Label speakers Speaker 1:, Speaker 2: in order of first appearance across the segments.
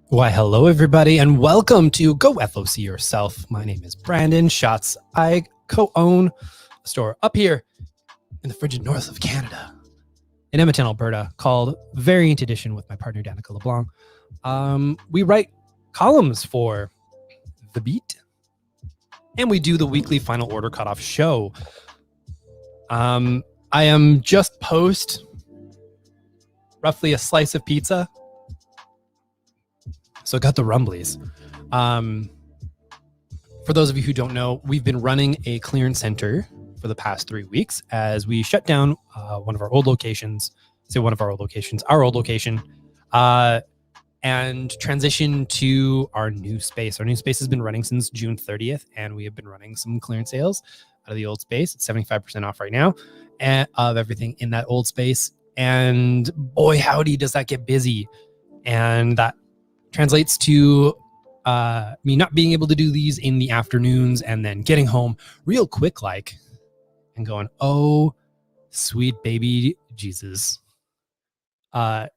Speaker 1: Why, hello everybody, and welcome to Go F.O.C. Yourself. My name is Brandon Schatz. I co-own a store up here in the frigid north of Canada, in Edmonton, Alberta, called Variant Edition with my partner Danica LeBlanc. We write columns for The Beat, and we do the weekly Final Order Cutoff show. I am just post roughly a slice of pizza. So I got the rumblies. For those of you who don't know, we've been running a clearance center for the past 3 weeks as we shut down one of our old locations, our old location, and transition to our new space. Our new space has been running since June 30th, and we have been running some clearance sales out of the old space. It's 75% off right now of everything in that old space. And boy, howdy, does that get busy. And that translates to me not being able to do these in the afternoons and then getting home real quick and going, oh, sweet baby Jesus. Let's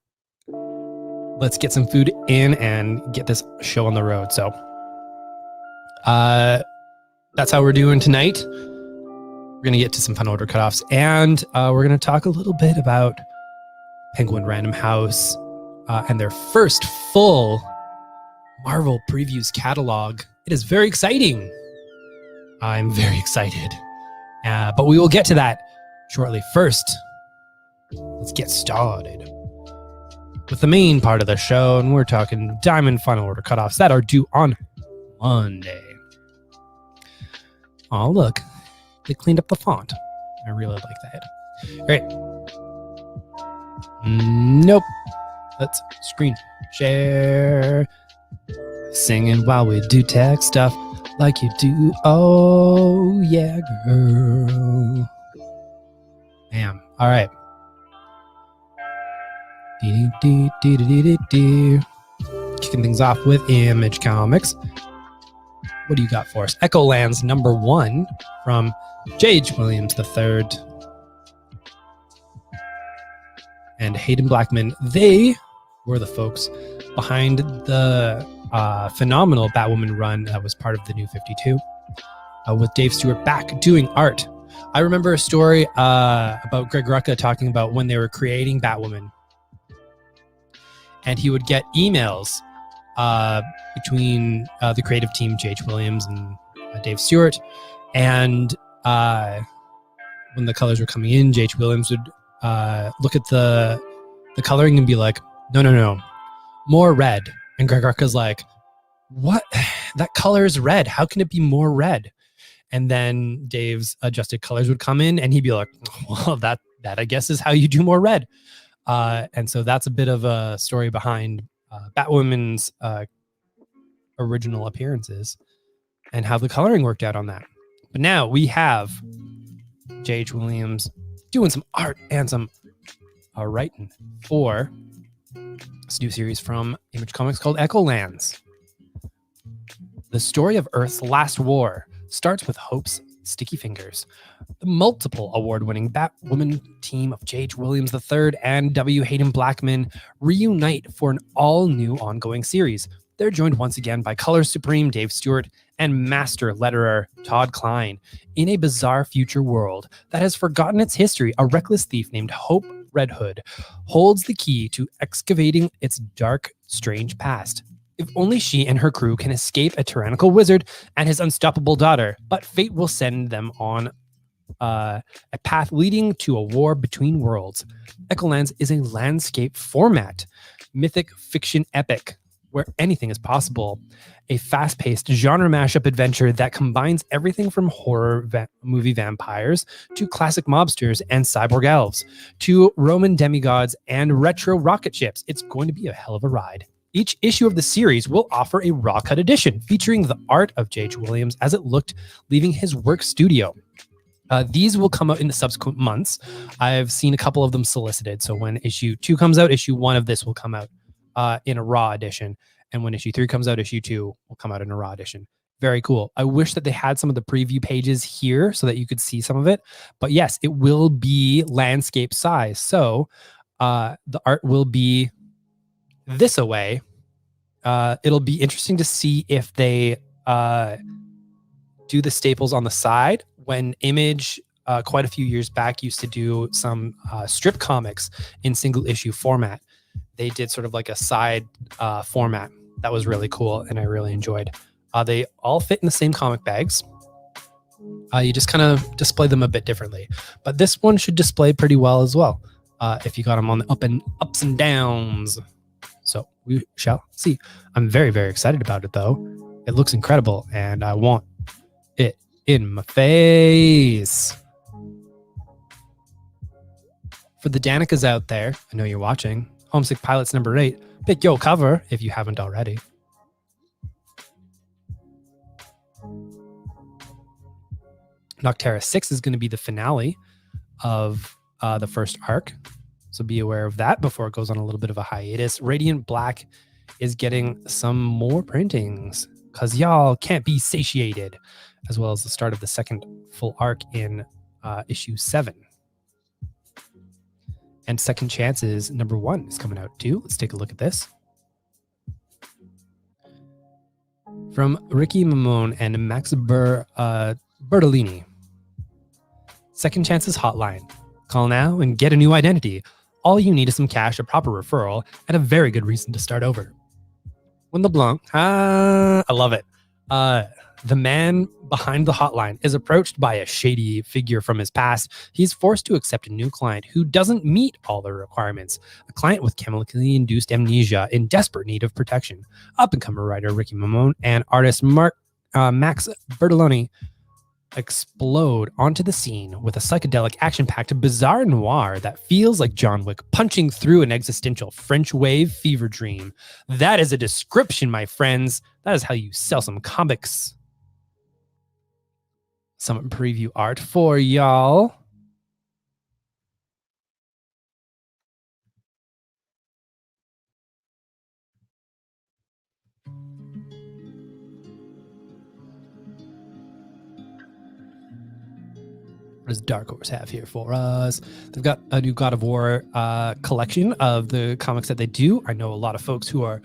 Speaker 1: get some food in and get this show on the road. So that's how we're doing tonight. We're going to get to some fun order cutoffs, and we're going to talk a little bit about Penguin Random House and their first full Marvel Previews catalog. It is very exciting. I'm very excited. But we will get to that shortly. First, let's get started with the main part of the show, and we're talking Diamond Final Order cutoffs that are due on Monday. Oh, look. They cleaned up the font. I really like that. All right. Nope. Let's screen share. Singing while we do tech stuff like you do. Oh, yeah, girl. Bam. All right. Kicking things off with Image Comics. What do you got for us? Echolans #1 from J.H. Williams III and Hayden Blackman. They were the folks behind the phenomenal Batwoman run that was part of the New 52 with Dave Stewart back doing art. I remember a story about Greg Rucka talking about when they were creating Batwoman, and he would get emails between the creative team, J.H. Williams and Dave Stewart, and when the colors were coming in, J.H. Williams would look at the coloring and be like, no, more red. And Greg Rucka's like, what? That color is red. How can it be more red? And then Dave's adjusted colors would come in, and he'd be like, well, that I guess is how you do more red. And so that's a bit of a story behind Batwoman's original appearances and how the coloring worked out on that. But now we have J.H. Williams doing some art and some writing for this new series from Image Comics called Echolans. The story of Earth's last war starts with Hope's sticky fingers. The multiple award-winning Batwoman team of J.H. Williams III and W. Hayden Blackman reunite for an all-new ongoing series. They're joined once again by Color Supreme Dave Stewart and master letterer Todd Klein. In a bizarre future world that has forgotten its history, a reckless thief named Hope Red Hood holds the key to excavating its dark, strange past. If only she and her crew can escape a tyrannical wizard and his unstoppable daughter, but fate will send them on a path leading to a war between worlds. Echolans is a landscape format, mythic fiction epic where anything is possible. A fast-paced genre mashup adventure that combines everything from horror movie vampires to classic mobsters and cyborg elves to Roman demigods and retro rocket ships. It's going to be a hell of a ride. Each issue of the series will offer a raw cut edition featuring the art of J.H. Williams as it looked leaving his work studio. These will come out in the subsequent months. I've seen a couple of them solicited. So when issue 2 comes out, issue 1 of this will come out in a raw edition. And when issue 3 comes out, issue 2 will come out in a raw edition. Very cool. I wish that they had some of the preview pages here so that you could see some of it. But yes, it will be landscape size. So the art will be this away. It'll be interesting to see if they do the staples on the side. When Image quite a few years back used to do some strip comics in single issue format. They did sort of like a side format that was really cool and I really enjoyed. They all fit in the same comic bags. You just kind of display them a bit differently, but this one should display pretty well as well if you got them on the ups and downs. So we shall see. I'm very, very excited about it though. It looks incredible and I want it in my face. For the Danikas out there, I know you're watching. Homesick Pilots number 8. Pick your cover if you haven't already. Nocterra 6 is going to be the finale of the first arc. So be aware of that before it goes on a little bit of a hiatus. Radiant Black is getting some more printings because y'all can't be satiated, as well as the start of the second full arc in issue 7. And Second Chances number 1 is coming out too. Let's take a look at this. From Ricky Mamone and Max Bertolini. Second Chances Hotline. Call now and get a new identity. All you need is some cash, a proper referral, and a very good reason to start over. When LeBlanc, I love it. The man behind the hotline is approached by a shady figure from his past. He's forced to accept a new client who doesn't meet all the requirements. A client with chemically induced amnesia in desperate need of protection. Up-and-comer writer Ricky Mamone and artist Max Bertolini explode onto the scene with a psychedelic, action-packed bizarre noir that feels like John Wick punching through an existential French wave fever dream. That is a description, my friends. That is how you sell some comics. Some preview art for y'all. What does Dark Horse have here for us? They've got a new God of War collection of the comics that they do. I know a lot of folks who are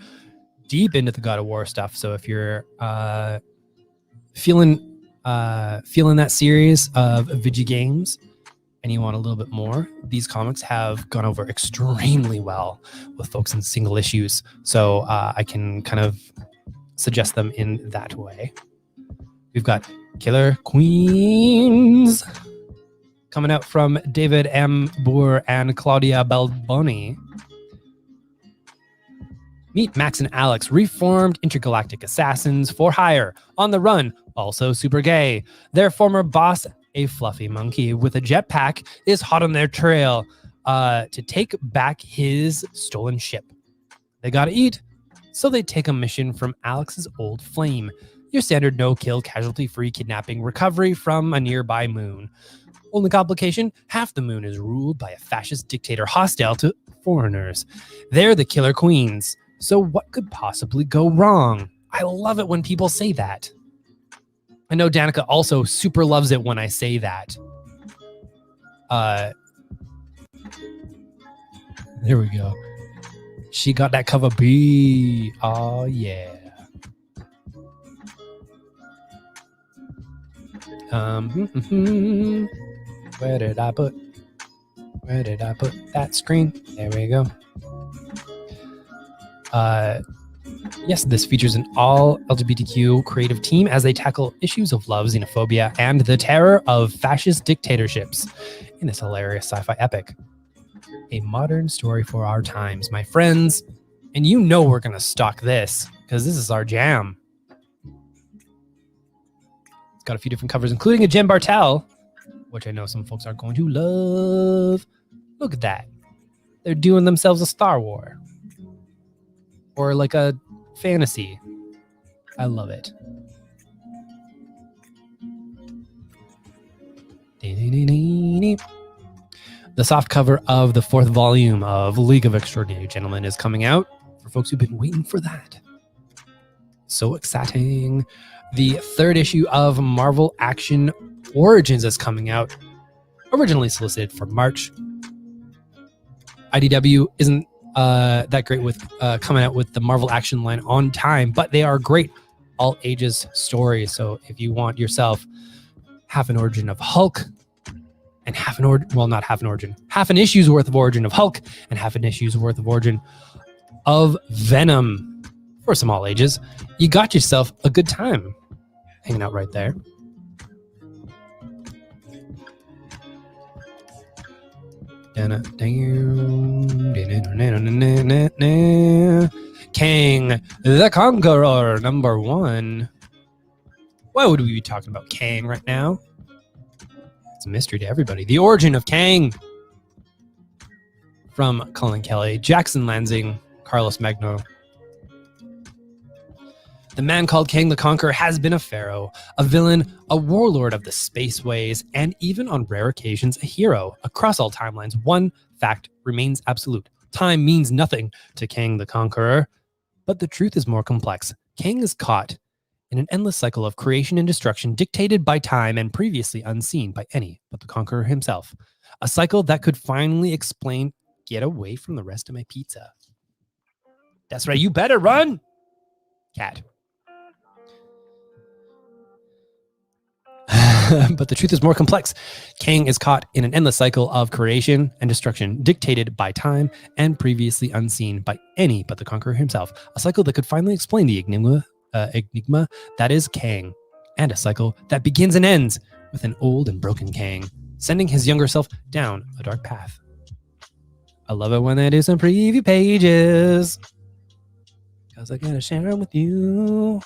Speaker 1: deep into the God of War stuff. So if you're feeling that series of Vigi games and you want a little bit more, these comics have gone over extremely well with folks in single issues. So I can kind of suggest them in that way. We've got Killer Queens coming out from David M. Boer and Claudia Balboni. Meet Max and Alex, reformed intergalactic assassins for hire, on the run, also super gay. Their former boss, a fluffy monkey with a jetpack, is hot on their trail to take back his stolen ship. They gotta eat, so they take a mission from Alex's old flame. Your standard no-kill, casualty-free kidnapping recovery from a nearby moon. Only complication, half the moon is ruled by a fascist dictator hostile to foreigners. They're the Killer Queens. So what could possibly go wrong? I love it when people say that. I know Danica also super loves it when I say that. There we go. She got that cover B. Oh, yeah. Where did I put that screen? There we go. Yes, this features an all LGBTQ creative team as they tackle issues of love, xenophobia, and the terror of fascist dictatorships in this hilarious sci-fi epic. A modern story for our times, my friends. And you know we're going to stock this because this is our jam. It's got a few different covers, including a Jen Bartel, which I know some folks are going to love. Look at that. They're doing themselves a Star Wars. Or like a fantasy. I love it. The soft cover of the 4th volume of League of Extraordinary Gentlemen is coming out for folks who've been waiting for that. So exciting. the third issue of Marvel Action Origins is coming out, originally solicited for March. IDW isn't that great with coming out with the Marvel Action line on time, but they are great all ages stories. So if you want yourself half an origin of Hulk and half an issue's worth of origin of Hulk and half an issue's worth of origin of Venom for some all ages, you got yourself a good time hanging out right there. Kang the Conqueror #1. Why would we be talking about Kang right now? It's a mystery to everybody. The origin of Kang. From Colin Kelly, Jackson Lansing, Carlos Magno. The man called Kang the Conqueror has been a pharaoh, a villain, a warlord of the spaceways, and even on rare occasions, a hero. Across all timelines, one fact remains absolute. Time means nothing to Kang the Conqueror, but the truth is more complex. Kang is caught in an endless cycle of creation and destruction dictated by time and previously unseen by any but the Conqueror himself. A cycle that could finally explain, get away from the rest of my pizza. That's right, you better run, cat. But the truth is more complex. Kang is caught in an endless cycle of creation and destruction dictated by time and previously unseen by any but the Conqueror himself. A cycle that could finally explain the enigma that is Kang, and a cycle that begins and ends with an old and broken Kang, sending his younger self down a dark path. I love it when they do some preview pages, because I gotta share them with you.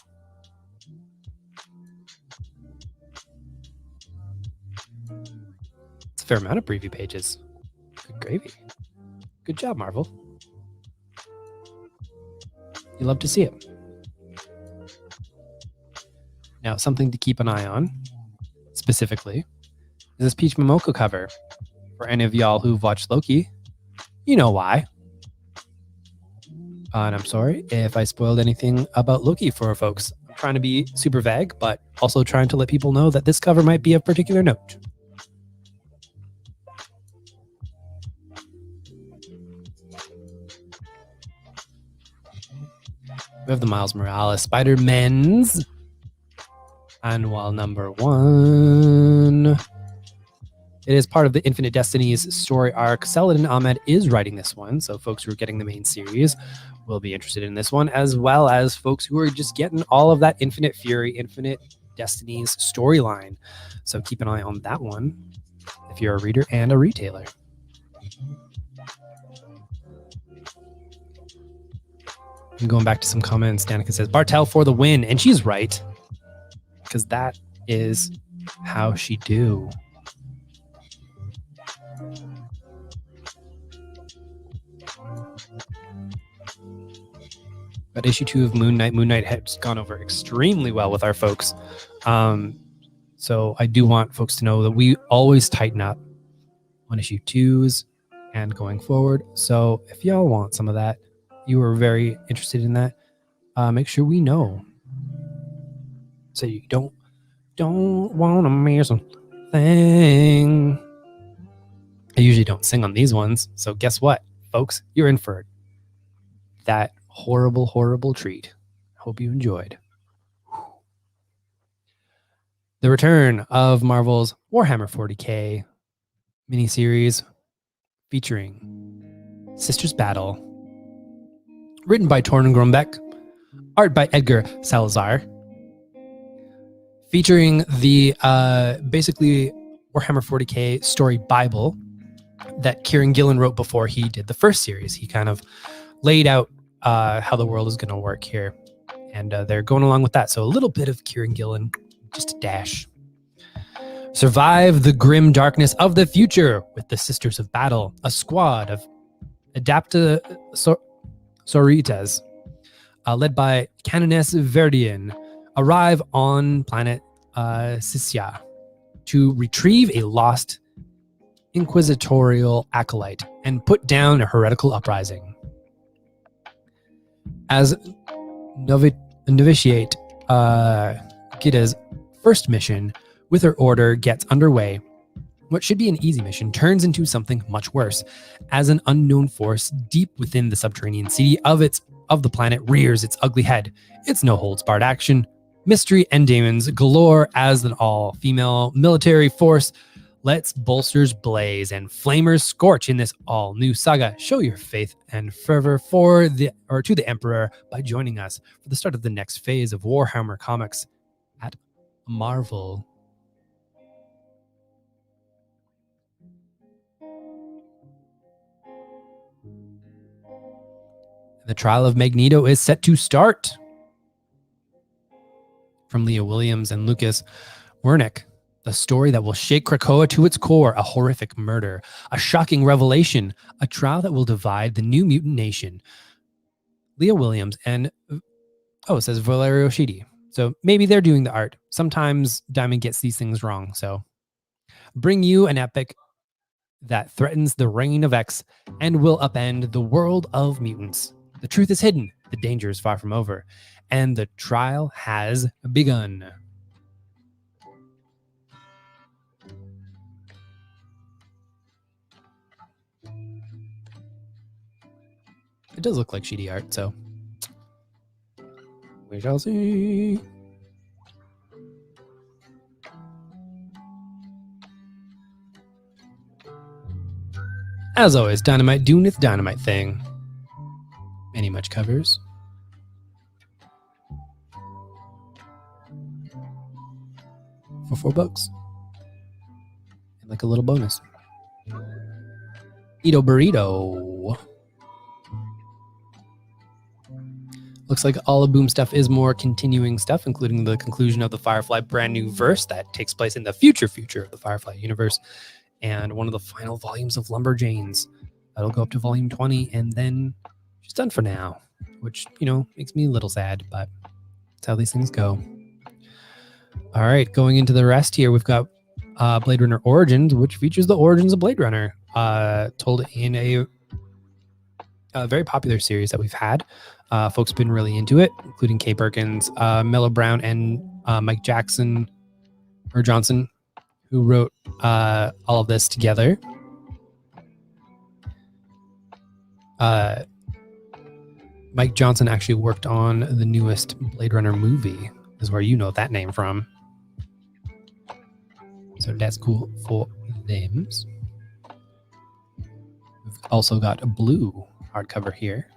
Speaker 1: Fair amount of preview pages. Good gravy. Good job, Marvel. You love to see it. Now, something to keep an eye on, specifically, is this Peach Momoko cover. For any of y'all who've watched Loki, you know why. And I'm sorry if I spoiled anything about Loki for folks. I'm trying to be super vague, but also trying to let people know that this cover might be of particular note. We have the Miles Morales Spidermans. Annual #1. It is part of the Infinite Destinies story arc. Saladin Ahmed is writing this one, so folks who are getting the main series will be interested in this one, as well as folks who are just getting all of that Infinite Fury, Infinite Destinies storyline. So keep an eye on that one if you're a reader and a retailer. I'm going back to some comments. Danica says, Bartel for the win. And she's right. Because that is how she do. But issue 2 of Moon Knight has gone over extremely well with our folks. So I do want folks to know that we always tighten up on issue 2s and going forward. So if y'all want some of that, you are very interested in that, make sure we know. So you don't want to miss a thing. I usually don't sing on these ones. So guess what, folks? You're in for that horrible, horrible treat. Hope you enjoyed. The return of Marvel's Warhammer 40K miniseries featuring Sisters Battle. Written by Torun Grumbeck, art by Edgar Salazar, featuring the basically Warhammer 40K story Bible that Kieran Gillen wrote before he did the first series. He kind of laid out how the world is going to work here, and they're going along with that. So a little bit of Kieran Gillen, just a dash. Survive the grim darkness of the future with the Sisters of Battle, a squad of Soritas, led by Canoness Verdian, arrive on planet Sisya to retrieve a lost inquisitorial acolyte and put down a heretical uprising. As novitiate Nikita's first mission with her order gets underway. What should be an easy mission turns into something much worse, as an unknown force deep within the subterranean city of the planet rears its ugly head. It's no holds barred action, mystery and demons galore as an all-female military force lets bolsters blaze and flamers scorch in this all-new saga. Show your faith and fervor to the Emperor by joining us for the start of the next phase of Warhammer Comics at Marvel. The trial of Magneto is set to start. From Leah Williams and Lucas Wernick, the story that will shake Krakoa to its core, a horrific murder, a shocking revelation, a trial that will divide the New Mutant Nation. Leah Williams and, it says Valerio Schiti. So maybe they're doing the art. Sometimes Diamond gets these things wrong. So bring you an epic that threatens the reign of X and will upend the world of mutants. The truth is hidden, the danger is far from over, and the trial has begun. It does look like Sheedy art, so we shall see. As always, Dynamite doing its dynamite thing. Any much covers. For $4. And like a little bonus. Ito Burrito. Looks like all of Boom stuff is more continuing stuff, including the conclusion of the Firefly brand new verse that takes place in the future of the Firefly universe, and one of the final volumes of Lumberjanes. That'll go up to volume 20, and then she's done for now, which, makes me a little sad, but that's how these things go. All right, going into the rest here, we've got Blade Runner Origins, which features the origins of Blade Runner, told in a very popular series that we've had. Folks have been really into it, including Kay Perkins, Mello Brown, and Mike Johnson, who wrote all of this together. Mike Johnson actually worked on the newest Blade Runner movie, is where you know that name from. So that's cool for them. We've also got a blue hardcover here.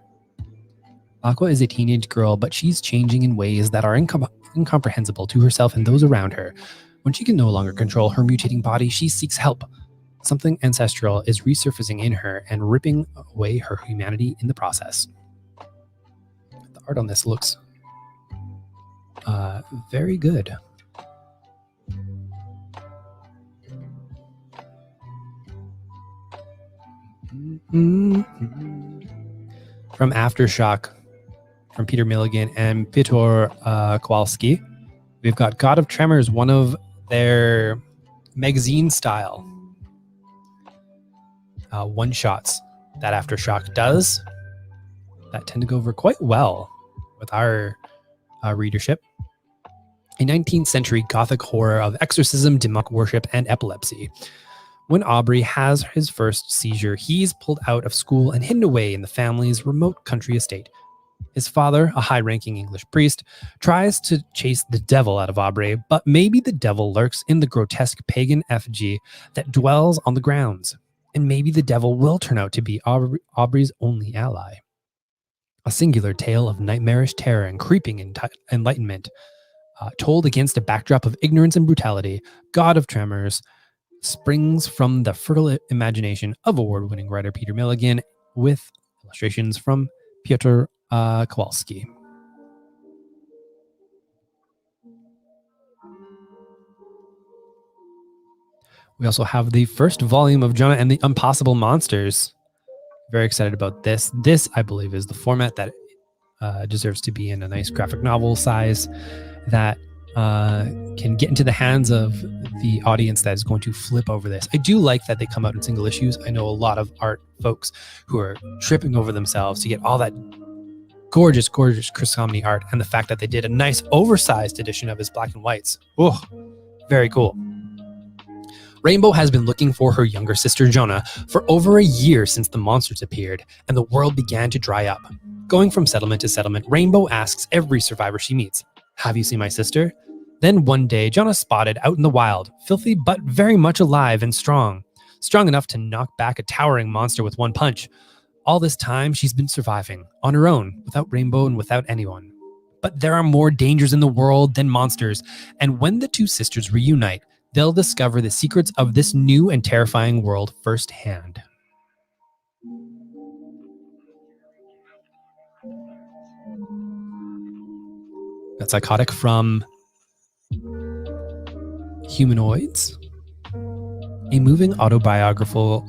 Speaker 1: Aqua is a teenage girl, but she's changing in ways that are incomprehensible to herself and those around her. When she can no longer control her mutating body, she seeks help. Something ancestral is resurfacing in her and ripping away her humanity in the process. The art on this looks very good. From Aftershock, from Peter Milligan and Piotr Kowalski, we've got God of Tremors, one of their magazine style one-shots that Aftershock does that tend to go over quite well with our readership. A 19th century gothic horror of exorcism, demonic worship, and epilepsy. When Aubrey has his first seizure, he's pulled out of school and hidden away in the family's remote country estate. His father, a high-ranking English priest, tries to chase the devil out of Aubrey, but maybe the devil lurks in the grotesque pagan effigy that dwells on the grounds. And maybe the devil will turn out to be Aubrey's only ally. A singular tale of nightmarish terror and creeping enlightenment, told against a backdrop of ignorance and brutality. God of Tremors springs from the fertile imagination of award-winning writer Peter Milligan, with illustrations from Piotr Kowalski. We also have the first volume of Jonah and the Impossible Monsters. Very excited about this. This, I believe, is the format that deserves to be in a nice graphic novel size that can get into the hands of the audience that is going to flip over this. I do like that they come out in single issues. I know a lot of art folks who are tripping over themselves to get all that Gorgeous, gorgeous Chris Samnee art, and the fact that they did a nice oversized edition of his black and whites. Oh, very cool. Rainbow has been looking for her younger sister Jonah for over a year since the monsters appeared and the world began to dry up. Going from settlement to settlement, Rainbow asks every survivor she meets, "Have you seen my sister?" Then one day, Jonah spotted out in the wild, filthy but very much alive and strong enough to knock back a towering monster with one punch. All this time, she's been surviving on her own, without Rainbow and without anyone. But there are more dangers in the world than monsters, and when the two sisters reunite, they'll discover the secrets of this new and terrifying world firsthand. Got Psychotic from Humanoids, a moving autobiographical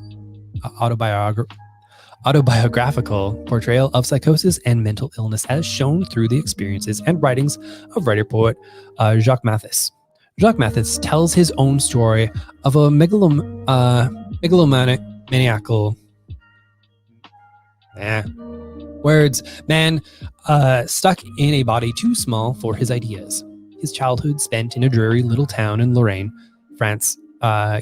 Speaker 1: portrayal of psychosis and mental illness as shown through the experiences and writings of writer-poet Jacques Mathis. Jacques Mathis tells his own story of a megalomaniacal man stuck in a body too small for his ideas. His childhood spent in a dreary little town in Lorraine, France,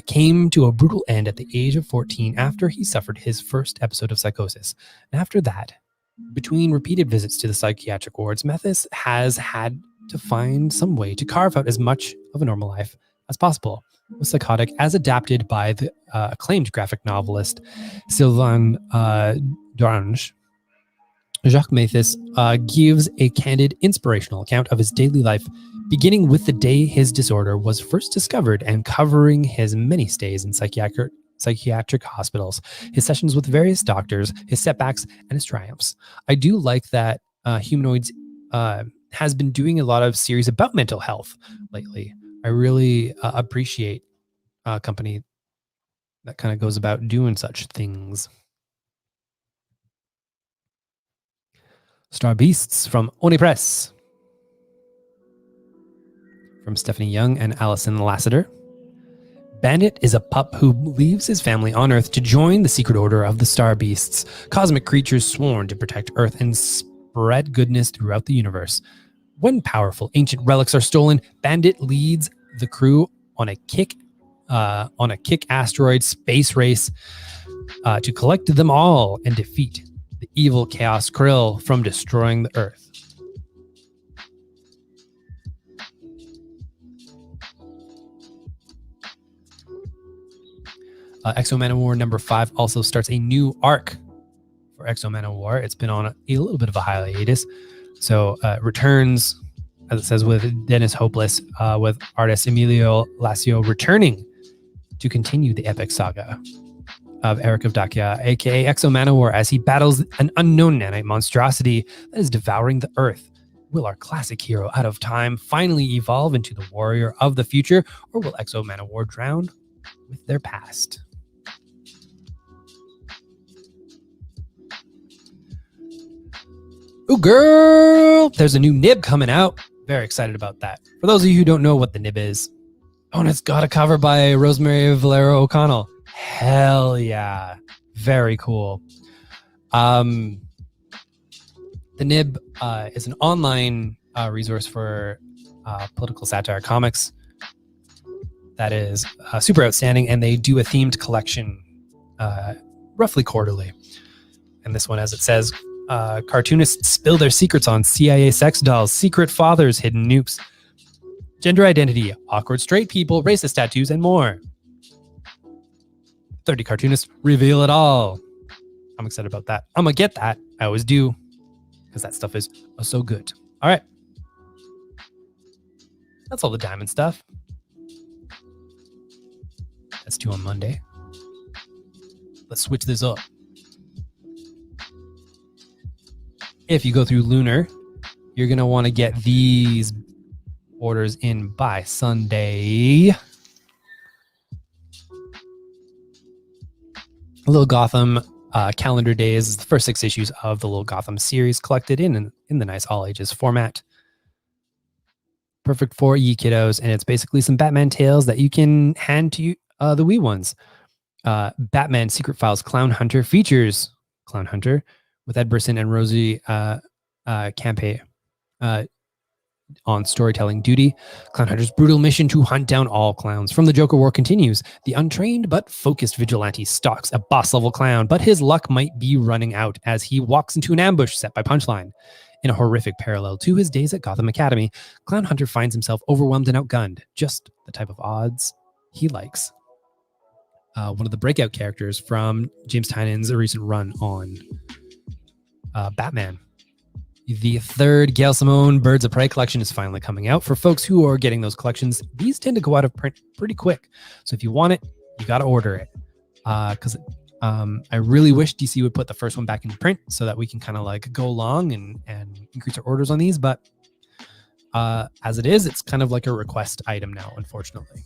Speaker 1: came to a brutal end at the age of 14 after he suffered his first episode of psychosis. And after that, between repeated visits to the psychiatric wards, Mathis has had to find some way to carve out as much of a normal life as possible. With Psychotic, as adapted by the acclaimed graphic novelist Sylvain Dorange, Jacques Mathis gives a candid, inspirational account of his daily life, beginning with the day his disorder was first discovered and covering his many stays in psychiatric hospitals, his sessions with various doctors, his setbacks, and his triumphs. I do like that Humanoids has been doing a lot of series about mental health lately. I really appreciate a company that kind of goes about doing such things. Star Beasts from Oni Press, from Stephanie Young and Allison Lassiter. Bandit is a pup who leaves his family on Earth to join the secret order of the Star Beasts, cosmic creatures sworn to protect Earth and spread goodness throughout the universe. When powerful ancient relics are stolen, Bandit leads the crew on a kick asteroid space race to collect them all and defeat the evil Chaos Krill from destroying the Earth. Exo Man of War number 5 also starts a new arc for Exo Man of War. It's been on a little bit of a hiatus. So returns, as it says, with Dennis Hopeless, with artist Emilio Lacio returning to continue the epic saga of Eric of Dacia, aka Exo Man of War, as he battles an unknown nanite monstrosity that is devouring the Earth. Will our classic hero out of time finally evolve into the warrior of the future, or will Exo Man of War drown with their past? Ooh, girl! There's a new nib coming out. Very excited about that. For those of you who don't know what the nib is, oh, and it's got a cover by Rosemary Valero O'Connell. Hell yeah. Very cool. The nib is an online resource for political satire comics that is super outstanding, and they do a themed collection roughly quarterly. And this one, as it says, cartoonists spill their secrets on CIA sex dolls, secret fathers, hidden nukes, gender identity, awkward straight people, racist tattoos, and more. 30 cartoonists reveal it all. I'm excited about that. I'm gonna get that. I always do, because that stuff is so good. All right. That's all the diamond stuff. That's 2 on Monday. Let's switch this up. If you go through Lunar, you're going to want to get these orders in by Sunday. Little Gotham Calendar Days is the first 6 issues of the Little Gotham series, collected in the nice all ages format. Perfect for ye kiddos, and it's basically some Batman tales that you can hand to the wee ones. Batman Secret Files Clown Hunter features Clown Hunter with Ed Brisson and Rosie campaign on storytelling duty. Clown Hunter's brutal mission to hunt down all clowns from the Joker War continues. The untrained but focused vigilante stalks a boss-level clown, but his luck might be running out as he walks into an ambush set by Punchline. In a horrific parallel to his days at Gotham Academy, Clown Hunter finds himself overwhelmed and outgunned, just the type of odds he likes. One of the breakout characters from James Tynion's recent run on Batman. The third Gail Simone Birds of Prey collection is finally coming out. For folks who are getting those collections, these tend to go out of print pretty quick. So if you want it, you got to order it. Because I really wish DC would put the first one back in print so that we can kind of like go along and increase our orders on these. But as it is, it's kind of like a request item now, unfortunately.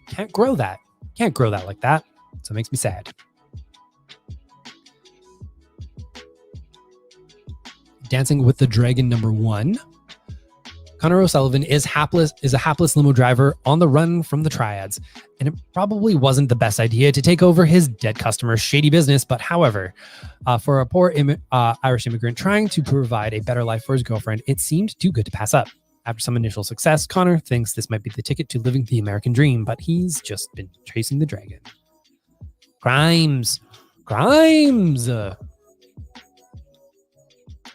Speaker 1: Can't grow that. Can't grow that like that. So it makes me sad. Dancing with the Dragon #1. Connor O'Sullivan is a hapless limo driver on the run from the triads, and it probably wasn't the best idea to take over his dead customer's shady business. But however, for a poor Irish immigrant trying to provide a better life for his girlfriend, it seemed too good to pass up. After some initial success, Connor thinks this might be the ticket to living the American dream, but he's just been chasing the dragon. Crimes.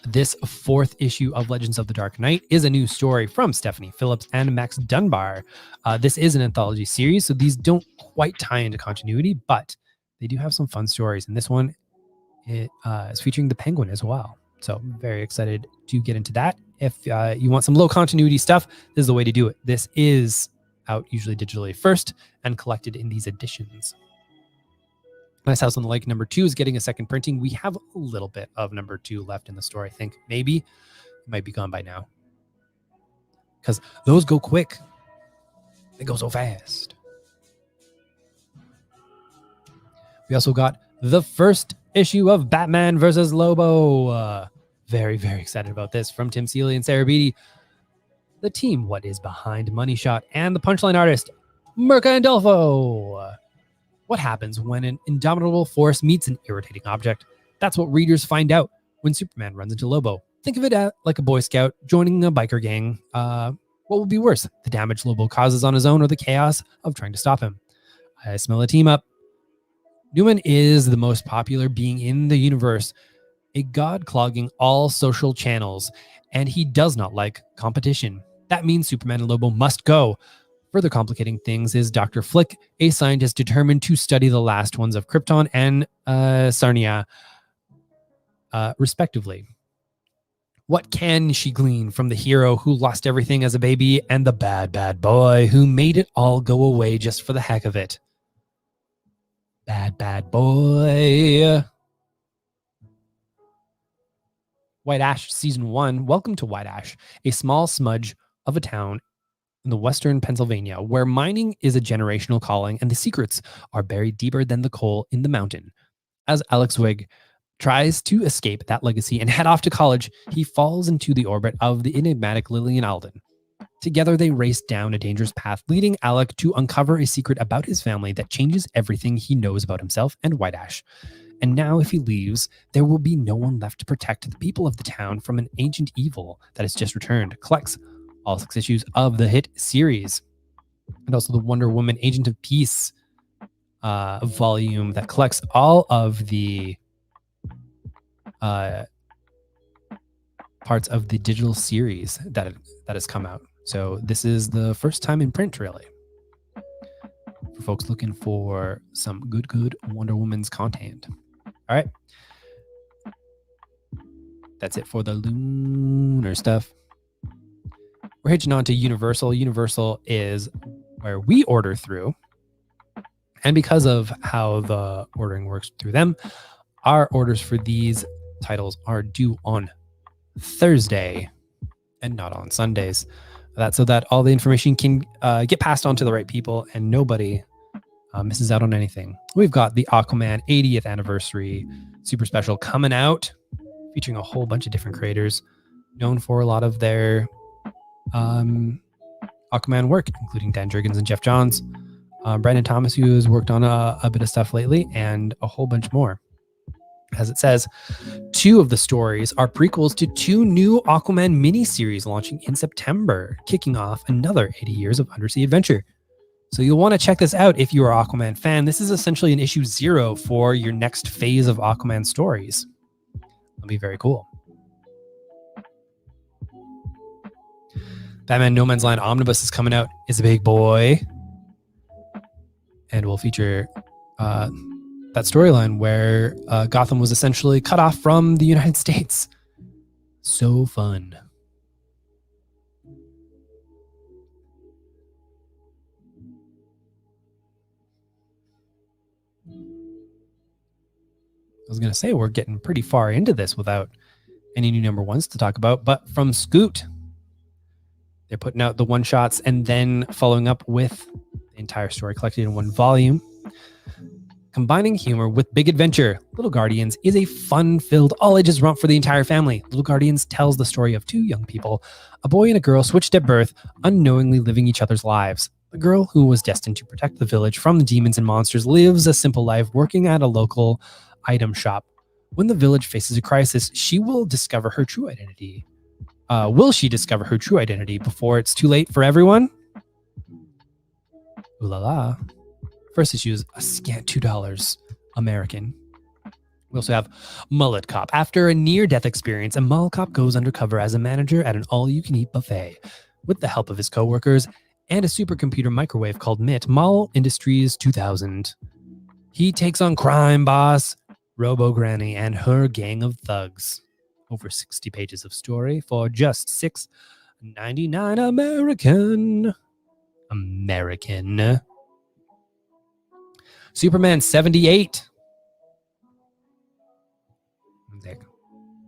Speaker 1: This fourth issue of Legends of the Dark Knight is a new story from Stephanie Phillips and Max Dunbar. This is an anthology series, so these don't quite tie into continuity, but they do have some fun stories. And this one is featuring the Penguin as well. So I'm very excited to get into that. If you want some low continuity stuff, this is the way to do it. This is out usually digitally first and collected in these editions. Nice House on the Lake #2 is getting a second printing. We have a little bit of #2 left in the store, I think. Maybe it might be gone by now. Because those go quick. They go so fast. We also got the first issue of Batman versus Lobo. Very, very excited about this from Tim Seeley and Sarah Beatty. The team, what is behind Money Shot, and the punchline artist, Mirka Andolfo. What happens when an indomitable force meets an irritating object? That's what readers find out when Superman runs into Lobo. Think of it like a Boy Scout joining a biker gang. What will be worse, the damage Lobo causes on his own or the chaos of trying to stop him? I smell a team up. Newman is the most popular being in the universe, a god clogging all social channels, and he does not like competition. That means Superman and Lobo must go. Further complicating things is Dr. Flick, a scientist determined to study the last ones of Krypton and Sarnia, respectively. What can she glean from the hero who lost everything as a baby and the bad, bad boy who made it all go away just for the heck of it? Bad, bad boy. White Ash Season 1. Welcome to White Ash, a small smudge of a town in the western Pennsylvania, where mining is a generational calling and the secrets are buried deeper than the coal in the mountain. As Alex Wig tries to escape that legacy and head off to college, he falls into the orbit of the enigmatic Lillian Alden. Together, they race down a dangerous path, leading Alec to uncover a secret about his family that changes everything he knows about himself and White Ash. And now, if he leaves, there will be no one left to protect the people of the town from an ancient evil that has just returned. Collects all 6 issues of the hit series. And also the Wonder Woman Agent of Peace volume that collects all of the parts of the digital series that has come out. So this is the first time in print, really, for folks looking for some good Wonder Woman's content. All right. That's it for the lunar stuff. We're hitching on to Universal. Universal is where we order through. And because of how the ordering works through them, our orders for these titles are due on Thursday and not on Sundays. That's so that all the information can get passed on to the right people and nobody misses out on anything. We've got the Aquaman 80th anniversary super special coming out, featuring a whole bunch of different creators known for a lot of their Aquaman work, including Dan Jurgens and Jeff Johns, Brandon Thomas, who has worked on a bit of stuff lately, and a whole bunch more. As it says, 2 of the stories are prequels to 2 new Aquaman miniseries launching in September, kicking off another 80 years of undersea adventure. So you'll want to check this out if you are an Aquaman fan. This is essentially an issue 0 for your next phase of Aquaman stories. It'll be very cool. Batman No Man's Land Omnibus is coming out. It's a big boy. And will feature that storyline where Gotham was essentially cut off from the United States. So fun. I was going to say we're getting pretty far into this without any new number 1s to talk about, but from Scoot, they're putting out the one-shots and then following up with the entire story collected in 1 volume. Combining humor with big adventure, Little Guardians is a fun-filled, all-ages romp for the entire family. Little Guardians tells the story of 2 young people, a boy and a girl switched at birth, unknowingly living each other's lives. The girl, who was destined to protect the village from the demons and monsters, lives a simple life working at a local item shop. When the village faces a crisis, she will discover her true identity. Will she discover her true identity before it's too late for everyone? Ooh la la. First issue is a scant $2 American. We also have Mullet Cop. After a near-death experience, a Mullet Cop goes undercover as a manager at an all-you-can-eat buffet. With the help of his co-workers and a supercomputer microwave called MIT, Mall Industries 2000. He takes on crime boss Robo Granny and her gang of thugs. Over 60 pages of story for just $6.99 American. Superman 78.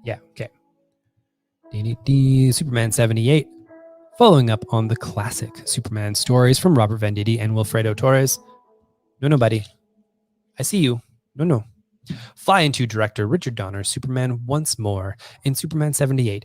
Speaker 1: Yeah, okay. Superman 78. Following up on the classic Superman stories from Robert Venditti and Wilfredo Torres. No, buddy. I see you. No. Fly into director Richard Donner's Superman once more in Superman 78.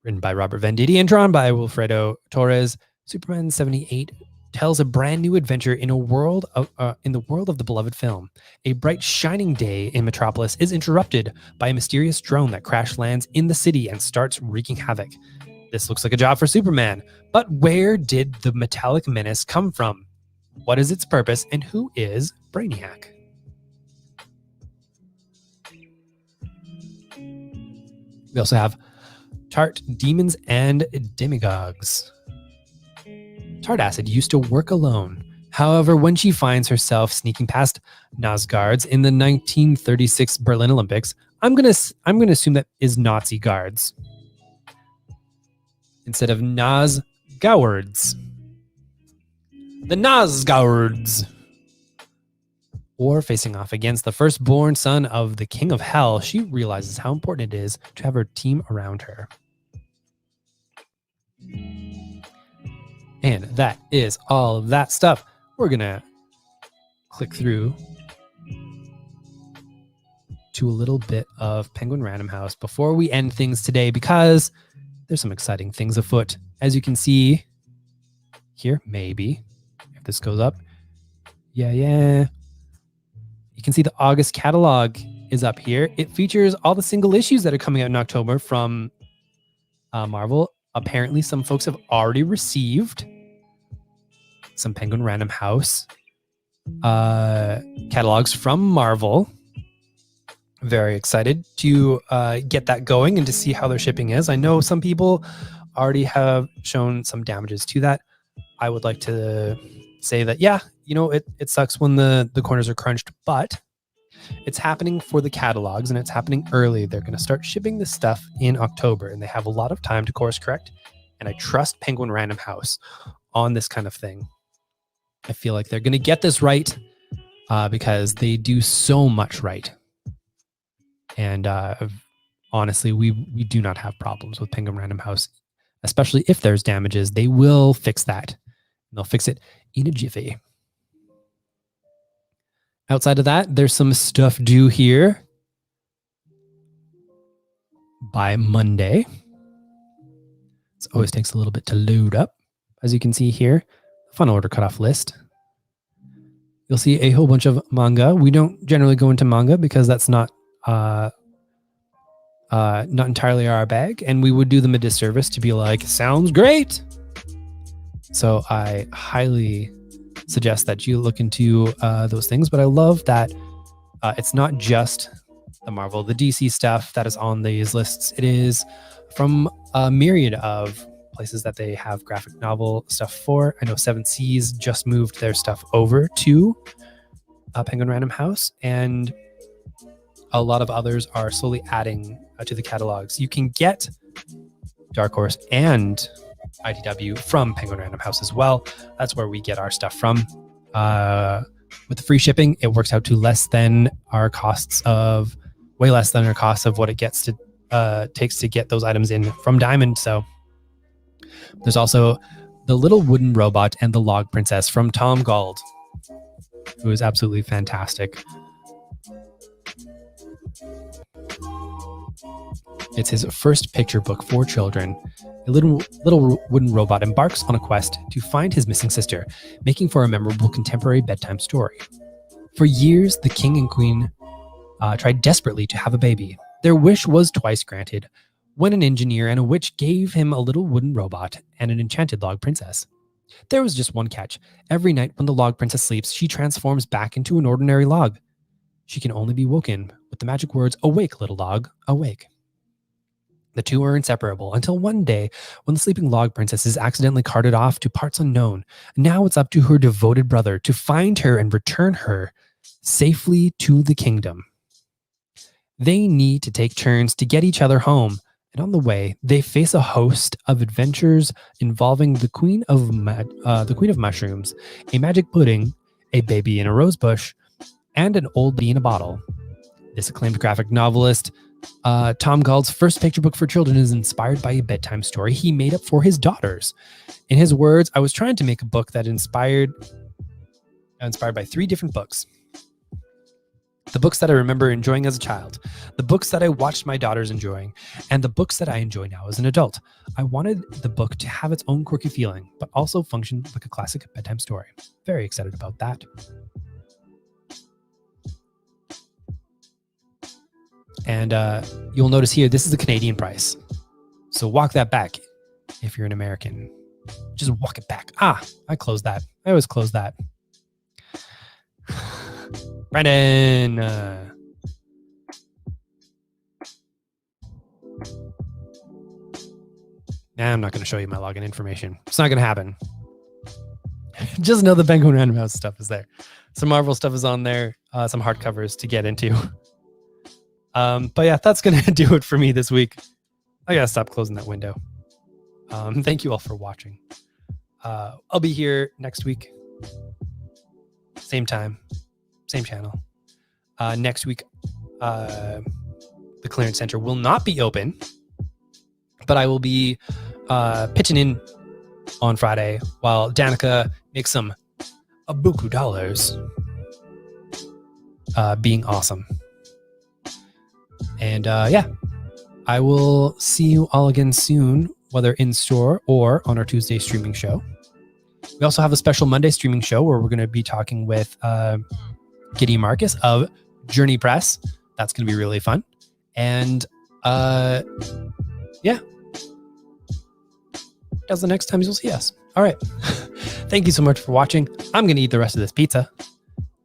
Speaker 1: Written by Robert Venditti and drawn by Wilfredo Torres, Superman 78 tells a brand new adventure in the world of the beloved film. A bright, shining day in Metropolis is interrupted by a mysterious drone that crash lands in the city and starts wreaking havoc. This looks like a job for Superman, but where did the metallic menace come from? What is its purpose, and who is Brainiac? We also have Tart Demons and Demagogues. Tart Acid used to work alone. However, when she finds herself sneaking past Nazi guards in the 1936 Berlin Olympics, I'm gonna assume that is Nazi guards instead of Nazgauerds. The Nazgauerds. Or facing off against the firstborn son of the King of Hell, she realizes how important it is to have her team around her. And that is all of that stuff. We're going to click through to a little bit of Penguin Random House before we end things today, because there's some exciting things afoot. As you can see here, maybe, if this goes up. Yeah. You can see the August catalog is up here. It features all the single issues that are coming out in October from Marvel. Apparently, some folks have already received some Penguin Random House catalogs from Marvel. Very excited to get that going and to see how their shipping is. I know some people already have shown some damages to that. I would like to say that, yeah, it sucks when the corners are crunched, but it's happening for the catalogs and it's happening early. They're going to start shipping this stuff in October and they have a lot of time to course correct. And I trust Penguin Random House on this kind of thing. I feel like they're going to get this right because they do so much right. And honestly, we do not have problems with Penguin Random House, especially if there's damages. They will fix that. And they'll fix it in a jiffy. Outside of that, there's some stuff due here by Monday. It always takes a little bit to load up. As you can see here, fun order cutoff list. You'll see a whole bunch of manga. We don't generally go into manga because that's not not entirely our bag, and we would do them a disservice to be like, sounds great. So I highly suggest that you look into those things. But I love that it's not just the Marvel, the DC stuff that is on these lists. It is from a myriad of places that they have graphic novel stuff for. I know Seven Seas just moved their stuff over to Penguin Random House, and a lot of others are slowly adding to the catalogs. You can get Dark Horse and IDW from Penguin Random House as well. That's where we get our stuff from. With the free shipping, it works out to way less than our costs of what it gets to takes to get those items in from Diamond. So there's also the little wooden robot and the log princess from Tom Gauld, who is absolutely fantastic. It's his first picture book for children. A little wooden robot embarks on a quest to find his missing sister, making for a memorable contemporary bedtime story. For years, the king and queen tried desperately to have a baby. Their wish was twice granted when an engineer and a witch gave him a little wooden robot and an enchanted log princess. There was just one catch. Every night when the log princess sleeps, she transforms back into an ordinary log. She can only be woken with the magic words, "Awake, little log, awake." The two are inseparable until one day when the sleeping log princess is accidentally carted off to parts unknown. Now it's up to her devoted brother to find her and return her safely to the kingdom. They need to take turns to get each other home, and on the way, they face a host of adventures involving the Queen of Mushrooms, a magic pudding, a baby in a rose bush, and an old bee in a bottle. This acclaimed graphic novelist, Tom Gauld's first picture book for children, is inspired by a bedtime story he made up for his daughters. In his words, I was trying to make a book that inspired by 3 different books. The books that I remember enjoying as a child, the books that I watched my daughters enjoying, and the books that I enjoy now as an adult. I wanted the book to have its own quirky feeling, but also function like a classic bedtime story. Very excited about that. And you'll notice here, this is the Canadian price. So walk that back if you're an American. Just walk it back. I closed that. I always close that. Brandon. I'm not going to show you my login information. It's not going to happen. Just know the Penguin Random House stuff is there. Some Marvel stuff is on there. Some hardcovers to get into. But yeah, that's going to do it for me this week. I got to stop closing that window. Thank you all for watching. I'll be here next week. Same time, same channel. Next week, the clearance center will not be open, but I will be pitching in on Friday while Danica makes some buku dollars being awesome. And yeah, I will see you all again soon, whether in store or on our Tuesday streaming show. We also have a special Monday streaming show where we're going to be talking with Gideon Marcus of Journey Press. That's going to be really fun. And yeah, that's the next time you'll see us. All right. Thank you so much for watching. I'm going to eat the rest of this pizza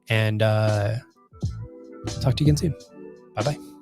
Speaker 1: and talk to you again soon. Bye-bye.